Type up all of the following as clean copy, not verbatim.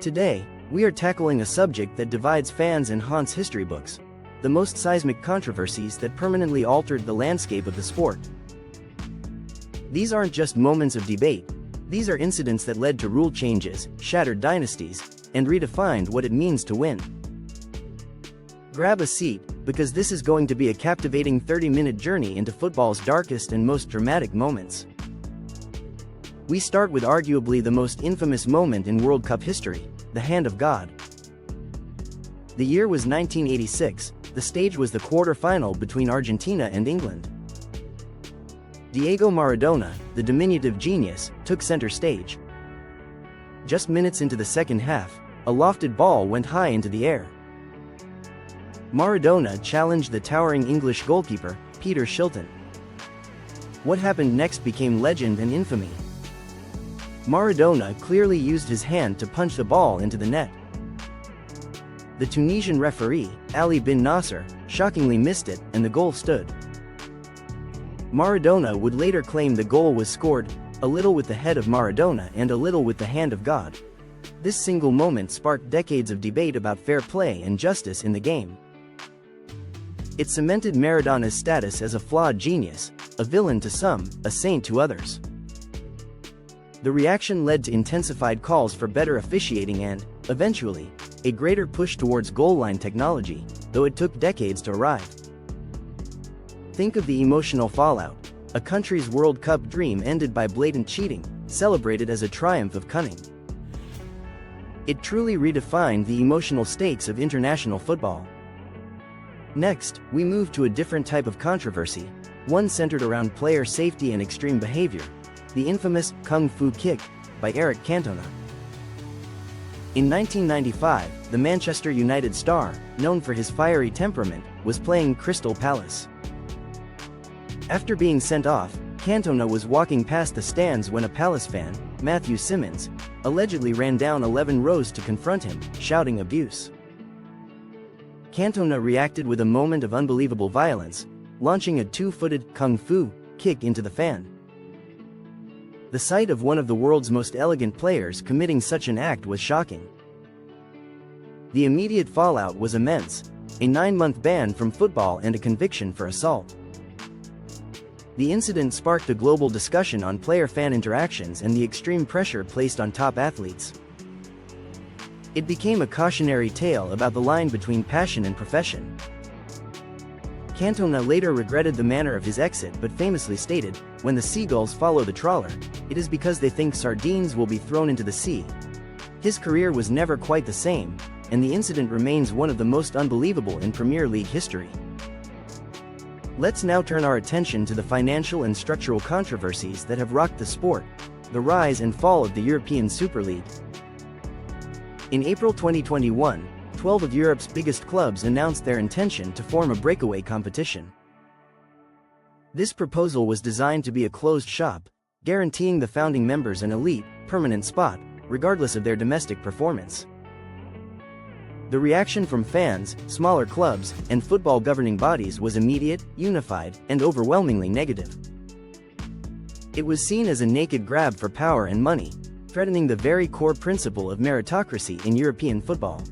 Today, we are tackling a subject that divides fans and haunts history books: the most seismic controversies that permanently altered the landscape of the sport. These aren't just moments of debate, these are incidents that led to rule changes, shattered dynasties, and redefined what it means to win. Grab a seat, because this is going to be a captivating 30-minute journey into football's darkest and most dramatic moments. We start with arguably the most infamous moment in World Cup history: the Hand of God. The year was 1986, the stage was the quarter-final between Argentina and England. Diego Maradona, the diminutive genius, took center stage. Just minutes into the second half, a lofted ball went high into the air. Maradona challenged the towering English goalkeeper, Peter Shilton. What happened next became legend and infamy. Maradona clearly used his hand to punch the ball into the net. The Tunisian referee, Ali bin Nasser, shockingly missed it, and the goal stood. Maradona would later claim the goal was scored, a little with the head of Maradona and a little with the hand of God. This single moment sparked decades of debate about fair play and justice in the game. It cemented Maradona's status as a flawed genius, a villain to some, a saint to others. The reaction led to intensified calls for better officiating and, eventually, a greater push towards goal line technology, though it took decades to arrive. Think of the emotional fallout: a country's World Cup dream ended by blatant cheating, celebrated as a triumph of cunning. It truly redefined the emotional stakes of international football. Next, we move to a different type of controversy, one centered around player safety and extreme behavior: the infamous Kung Fu Kick by Eric Cantona. In 1995, the Manchester United star, known for his fiery temperament, was playing Crystal Palace. After being sent off, Cantona was walking past the stands when a Palace fan, Matthew Simmons, allegedly ran down 11 rows to confront him, shouting abuse. Cantona reacted with a moment of unbelievable violence, launching a two-footed Kung Fu kick into the fan. The sight of one of the world's most elegant players committing such an act was shocking. The immediate fallout was immense: a 9-month ban from football and a conviction for assault. The incident sparked a global discussion on player-fan interactions and the extreme pressure placed on top athletes. It became a cautionary tale about the line between passion and profession. Cantona later regretted the manner of his exit but famously stated, "When the seagulls follow the trawler, it is because they think sardines will be thrown into the sea." His career was never quite the same, and the incident remains one of the most unbelievable in Premier League history. Let's now turn our attention to the financial and structural controversies that have rocked the sport: the rise and fall of the European Super League. In April 2021, 12 of Europe's biggest clubs announced their intention to form a breakaway competition. This proposal was designed to be a closed shop, guaranteeing the founding members an elite, permanent spot, regardless of their domestic performance. The reaction from fans, smaller clubs, and football governing bodies was immediate, unified, and overwhelmingly negative. It was seen as a naked grab for power and money, threatening the very core principle of meritocracy in European football.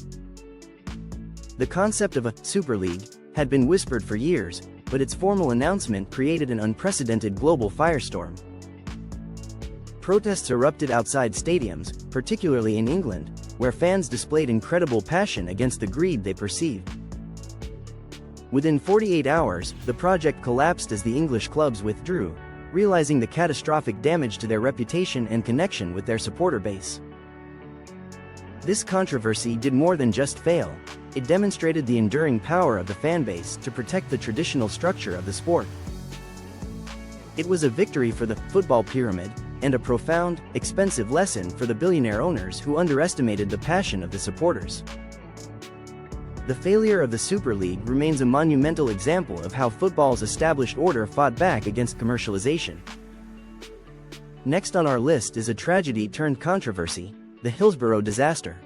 The concept of a Super League had been whispered for years, but its formal announcement created an unprecedented global firestorm. Protests erupted outside stadiums, particularly in England, where fans displayed incredible passion against the greed they perceived. Within 48 hours, the project collapsed as the English clubs withdrew, realizing the catastrophic damage to their reputation and connection with their supporter base. This controversy did more than just fail. It demonstrated the enduring power of the fanbase to protect the traditional structure of the sport. It was a victory for the football pyramid, and a profound, expensive lesson for the billionaire owners who underestimated the passion of the supporters. The failure of the Super League remains a monumental example of how football's established order fought back against commercialization. Next on our list is a tragedy turned controversy: the Hillsborough Disaster.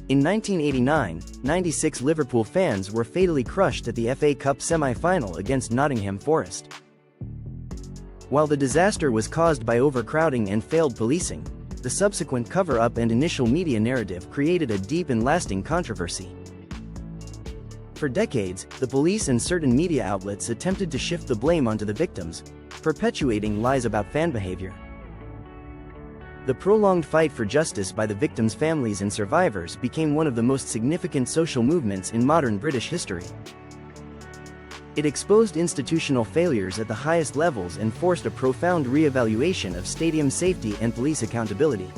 In 1989, 96 Liverpool fans were fatally crushed at the FA Cup semi-final against Nottingham Forest. While the disaster was caused by overcrowding and failed policing, The subsequent cover-up and initial media narrative created a deep and lasting controversy. For decades, the police and certain media outlets attempted to shift the blame onto the victims, perpetuating lies about fan behavior. The prolonged fight for justice by the victims' families and survivors became one of the most significant social movements in modern British history. It exposed institutional failures at the highest levels and forced a profound re-evaluation of stadium safety and police accountability.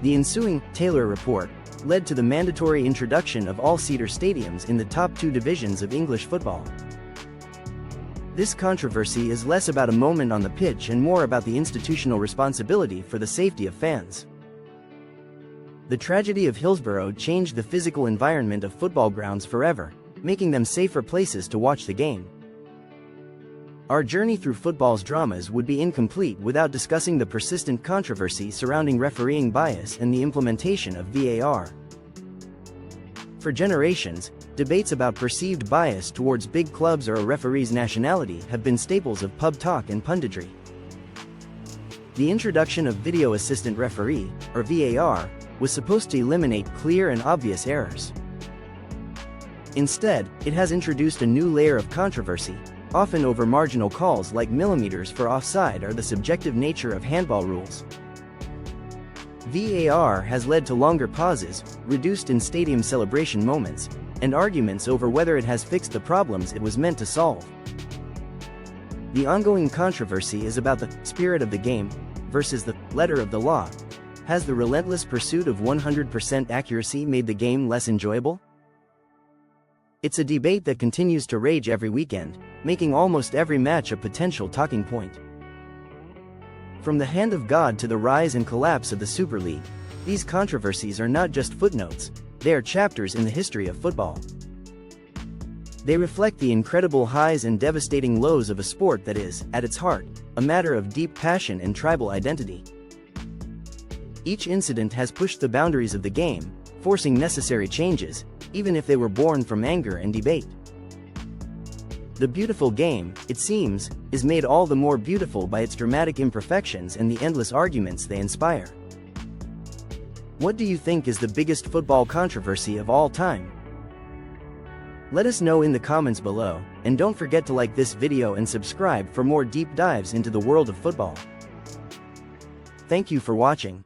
The ensuing Taylor Report led to the mandatory introduction of all-seater stadiums in the top two divisions of English football. This controversy is less about a moment on the pitch and more about the institutional responsibility for the safety of fans. The tragedy of Hillsborough changed the physical environment of football grounds forever, making them safer places to watch the game. Our journey through football's dramas would be incomplete without discussing the persistent controversy surrounding refereeing bias and the implementation of VAR. For generations, debates about perceived bias towards big clubs or a referee's nationality have been staples of pub talk and punditry. The introduction of Video Assistant Referee, or VAR, was supposed to eliminate clear and obvious errors. Instead, it has introduced a new layer of controversy, often over marginal calls like millimeters for offside or the subjective nature of handball rules. VAR has led to longer pauses, reduced in stadium celebration moments, and arguments over whether it has fixed the problems it was meant to solve. The ongoing controversy is about the spirit of the game versus the letter of the law. Has the relentless pursuit of 100% accuracy made the game less enjoyable? It's a debate that continues to rage every weekend, making almost every match a potential talking point. From the hand of God to the rise and collapse of the Super League, these controversies are not just footnotes, they are chapters in the history of football. They reflect the incredible highs and devastating lows of a sport that is, at its heart, a matter of deep passion and tribal identity. Each incident has pushed the boundaries of the game, forcing necessary changes, even if they were born from anger and debate. The beautiful game, it seems, is made all the more beautiful by its dramatic imperfections and the endless arguments they inspire. What do you think is the biggest football controversy of all time? Let us know in the comments below, and don't forget to like this video and subscribe for more deep dives into the world of football. Thank you for watching.